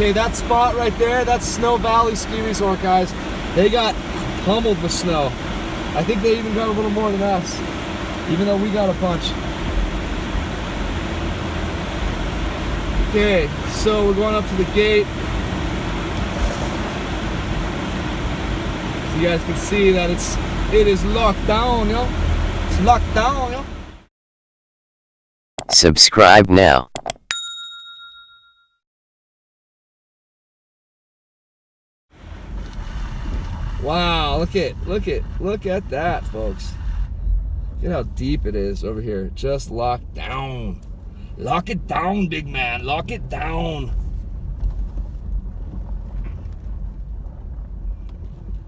Okay, that spot right there, that's Snow Valley Ski Resort, guys. They got pummeled with snow. I think they even got a little more than us, even though we got a bunch. Okay, so we're going up to the gate. So you guys can see that it is locked down, yo. It's locked down, yo. Subscribe now. Wow, look at that, folks. Look at how deep it is over here. Just locked down. Lock it down, big man. Lock it down.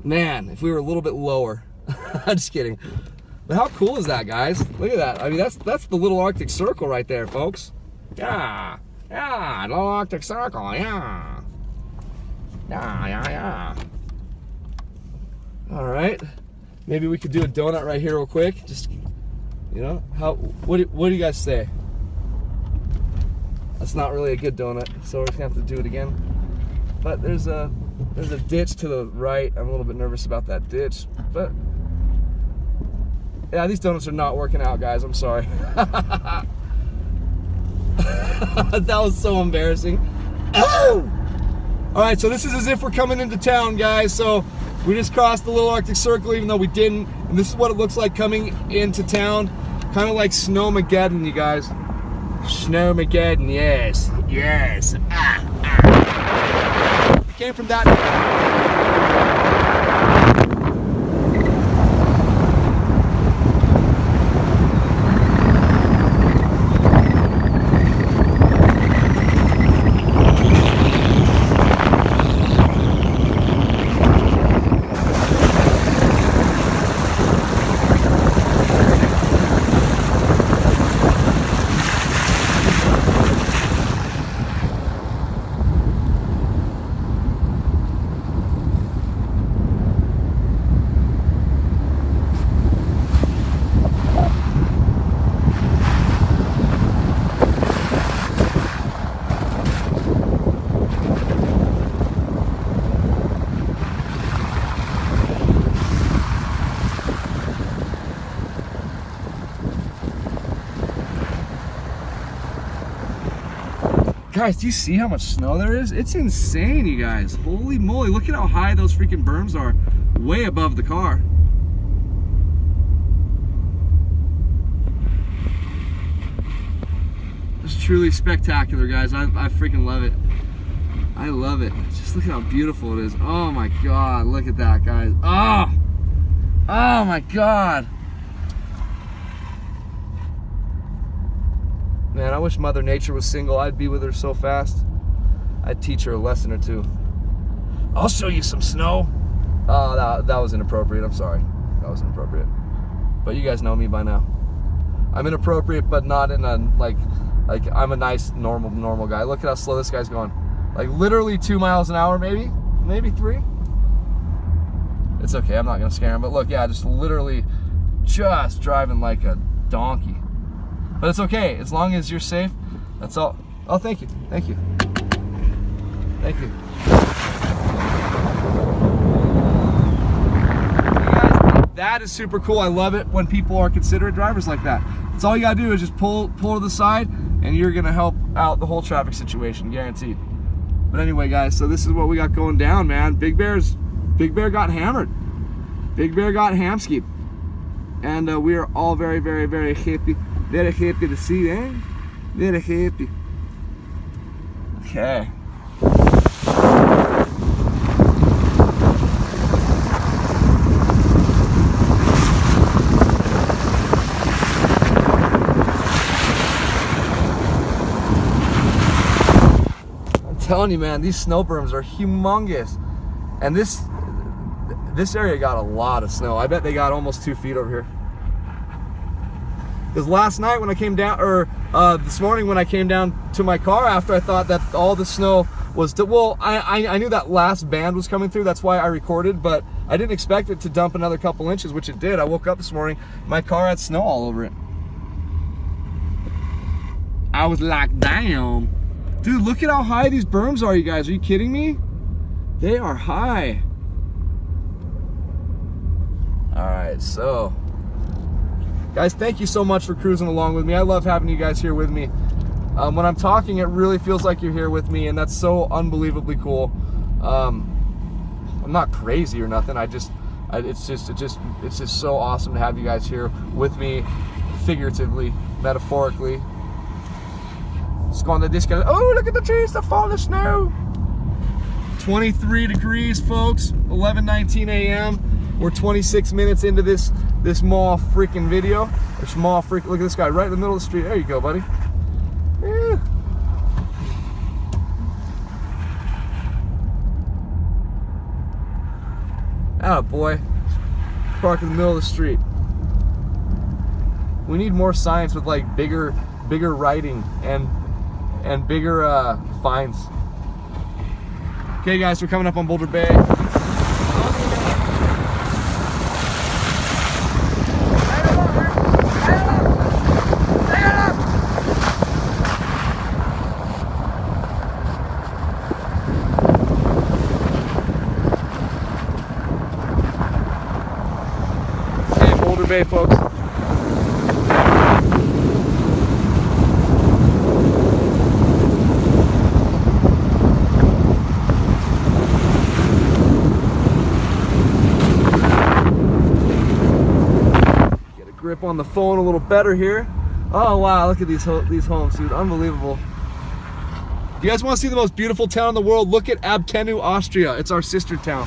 Man, if we were a little bit lower. I'm just kidding. But how cool is that, guys? Look at that. I mean, that's the little Arctic Circle right there, folks. Yeah. Yeah, little Arctic Circle. Yeah. Yeah. All right. Maybe we could do a donut right here real quick. Just, you know, what do you guys say? That's not really a good donut, so we're gonna have to do it again. But there's a ditch to the right. I'm a little bit nervous about that ditch, but yeah, these donuts are not working out, guys. I'm sorry. That was so embarrassing. Oh! All right, so this is as if we're coming into town, guys. So we just crossed the little Arctic Circle, even though we didn't. And this is what it looks like coming into town. Kind of like Snowmageddon, you guys. Snowmageddon, yes. Yes. It came from that. Guys, do you see how much snow there is? It's insane, you guys. Holy moly, look at how high those freaking berms are. Way above the car. It's truly spectacular, guys. I freaking love it. I love it. Just look at how beautiful it is. Oh my God, look at that, guys. Oh my God. Man, I wish Mother Nature was single. I'd be with her so fast. I'd teach her a lesson or two. I'll show you some snow. Oh, that was inappropriate. I'm sorry. That was inappropriate. But you guys know me by now. I'm inappropriate, but not in a, like I'm a nice, normal guy. Look at how slow this guy's going. Like literally 2 miles an hour, maybe 3. It's okay, I'm not gonna scare him. But look, yeah, just literally just driving like a donkey. But it's okay, as long as you're safe, that's all. Oh, thank you. Thank you. Thank you. Guys, that is super cool. I love it when people are considerate drivers like that. That's all you gotta do is just pull to the side and you're gonna help out the whole traffic situation, guaranteed. But anyway, guys, so this is what we got going down, man. Big Bear got hammered. Big Bear got hamskied. And we are all very, very, very happy. Very happy to see, eh? Very happy. Okay. I'm telling you, man, these snow berms are humongous. And this area got a lot of snow. I bet they got almost 2 feet over here. Because last night when I came down, or this morning when I came down to my car after, I thought that all the snow was, well, I knew that last band was coming through, that's why I recorded, but I didn't expect it to dump another couple inches, which it did. I woke up this morning, my car had snow all over it. I was like, damn. Dude, look at how high these berms are, you guys. Are you kidding me? They are high. All right, so guys, thank you so much for cruising along with me. I love having you guys here with me. When I'm talking, it really feels like you're here with me, and that's so unbelievably cool. I'm not crazy or nothing. It's just so awesome to have you guys here with me, figuratively, metaphorically. Oh, look at the trees, the falling snow. 23 degrees, folks. 11:19 a.m. We're 26 minutes into this small freaking video. Look at this guy right in the middle of the street. There you go, buddy. Yeah. Ah, boy. Park in the middle of the street. We need more signs with like bigger writing and bigger fines. Okay, guys, we're coming up on Boulder Bay. Okay, Boulder Bay, folks. Grip on the phone a little better here. Oh wow, look at these homes, dude. Unbelievable. If you guys want to see the most beautiful town in the world, look at Abtenu, Austria. It's our sister town.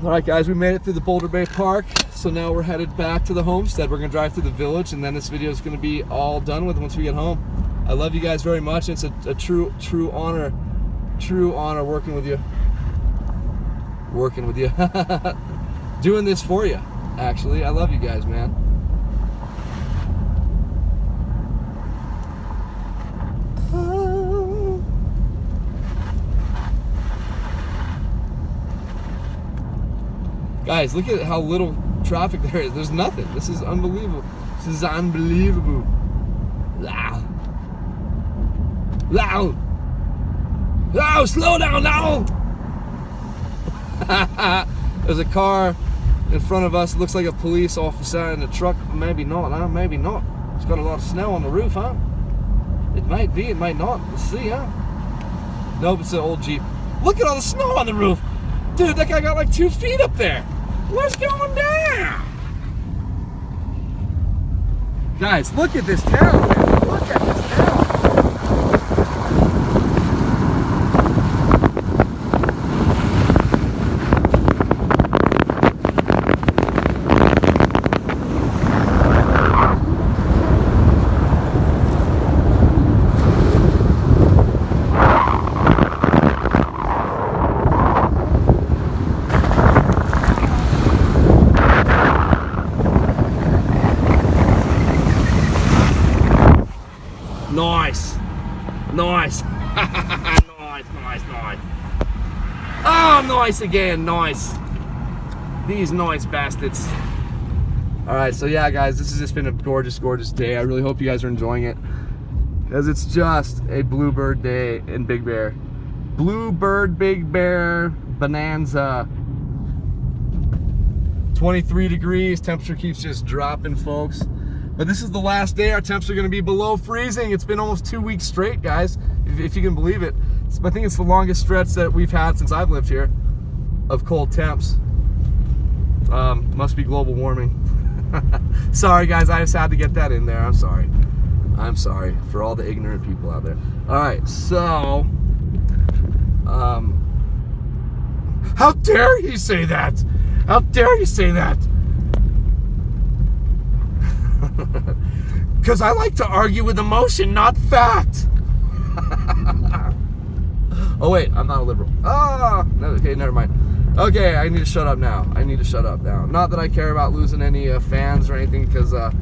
All right, guys, we made it through the Boulder Bay Park, so now we're headed back to the homestead. We're gonna drive through the village, and then this video is gonna be all done with once we get home. I love you guys very much. It's a true honor working with you, doing this for you. Actually, I love you guys, man. Guys, look at how little traffic there is. There's nothing. This is unbelievable. This is unbelievable. Loud. Loud. Loud. Slow down now. There's a car in front of us. It looks like a police officer in a truck. Maybe not, huh? Maybe not. It's got a lot of snow on the roof, huh? It might be. It might not. Let's see, huh? Nope, it's an old Jeep. Look at all the snow on the roof. Dude, that guy got like 2 feet up there. What's going down? Guys, look at this town, man. Look at this town. Nice. Nice. Nice. Oh, nice again. Nice. These nice bastards. All right, so yeah, guys, this has just been a gorgeous day. I really hope you guys are enjoying it, because it's just a bluebird day in Big Bear. Bluebird Big Bear bonanza. 23 degrees. Temperature keeps just dropping, folks. But this is the last day. Our temps are going to be below freezing. It's been almost 2 weeks straight, guys, if you can believe it. I think it's the longest stretch that we've had since I've lived here of cold temps. Must be global warming. Sorry, guys, I just had to get that in there. I'm sorry. I'm sorry for all the ignorant people out there. All right, so how dare you say that? How dare you say that? Because I like to argue with emotion, not fact. Oh wait, I'm not a liberal. Oh, no, okay, never mind. Okay, I need to shut up now. Not that I care about losing any fans or anything, because I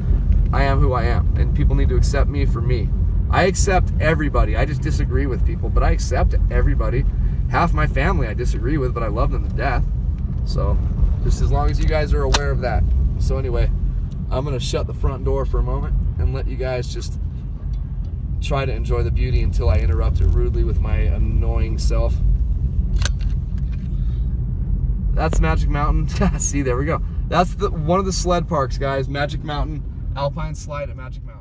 am who I am, and people need to accept me for me. I accept everybody. I just disagree with people, but I accept everybody. Half my family I disagree with, but I love them to death. So, just as long as you guys are aware of that. So anyway, I'm going to shut the front door for a moment and let you guys just try to enjoy the beauty until I interrupt it rudely with my annoying self. That's Magic Mountain. See, there we go. That's one of the sled parks, guys. Magic Mountain, Alpine Slide at Magic Mountain.